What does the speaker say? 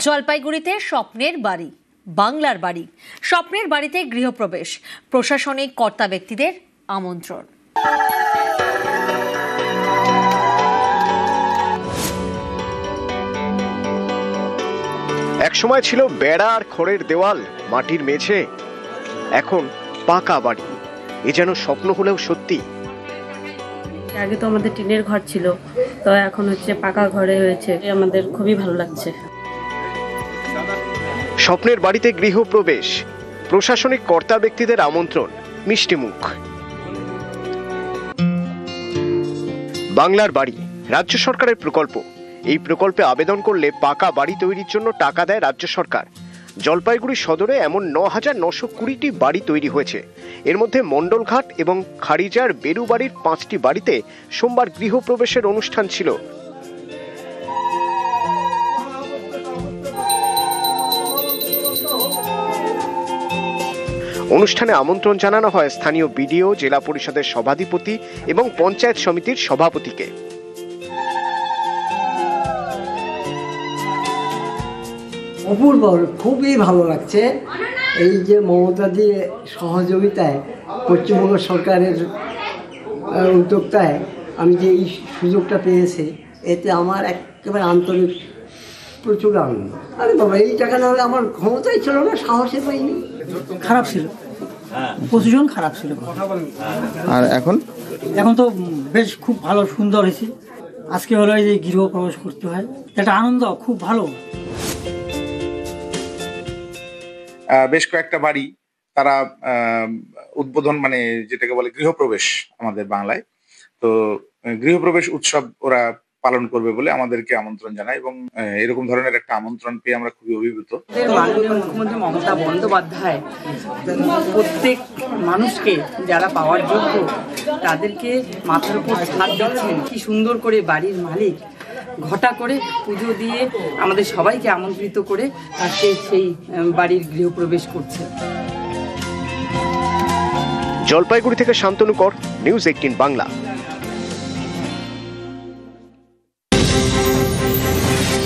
জলপাইগুড়িতে স্বপ্নের বাড়ি, বাংলার বাড়ি। স্বপ্নের বাড়িতে গৃহপ্রবেশ, প্রশাসনিক কর্তা ব্যক্তিদের আমন্ত্রণ। একসময় ছিল বেড়া আর খড়ের দেওয়াল, মাটির মেঝে, এখন পাকা বাড়ি। এ যেন স্বপ্ন হলেও সত্যি। আগে তো আমাদের টিনের ঘর ছিল, তো এখন হচ্ছে পাকা ঘরে হয়েছে, আমাদের খুবই ভালো লাগছে। স্বপ্নের বাড়িতে গৃহপ্রবেশ, প্রশাসনিক কর্তা ব্যক্তিদের আমন্ত্রণ, মিষ্টি মুখ। বাংলার বাড়ি রাজ্য সরকারের প্রকল্প। এই প্রকল্পে আবেদন করলে পাকা বাড়ি তৈরির জন্য টাকা দেয় রাজ্য সরকার। জলপাইগুড়ি সদরে এমন ৯,৯২০টি বাড়ি তৈরি হয়েছে। এর মধ্যে মণ্ডলঘাট এবং খারিজার বেরুবাড়ির 5টি বাড়িতে সোমবার গৃহপ্রবেশের অনুষ্ঠান ছিল। অনুষ্ঠানে আমন্ত্রণ জানানো হয় স্থানীয় বিডিও, জেলা পরিষদের সভাধিপতি এবং পঞ্চায়েত সমিতির সভাপতিকে। অপূর্ব, খুবই ভালো লাগছে। এই যে মমতাদি সহযোগিতায়, পশ্চিমবঙ্গ সরকারের উদ্যোক্তায় আমি যে এই সুযোগটা পেয়েছি, এতে আমার একেবারে আন্তরিক প্রচুর আনন্দ। আরে বাবা, এই টাকা না হলে আমার ক্ষমতাই ছিল না, সাহসে পাইনি। খারাপ ছিল, প্রশাসন খারাপ ছিল। আর এখন তো বেশ খুব ভালো, সুন্দর হয়েছে। আজকে হলো এই যে গৃহপ্রবেশ করতে হয়, এটা আনন্দ, খুব ভালো। বেশ কয়েকটা বাড়ি তারা উদ্বোধন, মানে যেটাকে বলে গৃহপ্রবেশ আমাদের বাংলায়, তো গৃহপ্রবেশ উৎসব ওরা পালন করবে বলে আমাদেরকে আমন্ত্রণ জানায় এবং এরকম ধরনের একটা আমন্ত্রণ পেয়ে আমরা খুবই অভিভূত। মাননীয় মুখ্যমন্ত্রী মমতা বন্দ্যোপাধ্যায় প্রত্যেক মানুষকে যারা পাওয়ার যোগ্য তাদেরকে মাথার উপর ছাদ দিচ্ছেন। কি সুন্দর করে বাড়ির মালিক ঘটা করে পুজো দিয়ে আমাদের সবাইকে আমন্ত্রিত করে আজকে সেই বাড়ির গৃহপ্রবেশ করছে। জলপাইগুড়ি থেকে শান্তনু কর, নিউজ 18 বাংলা।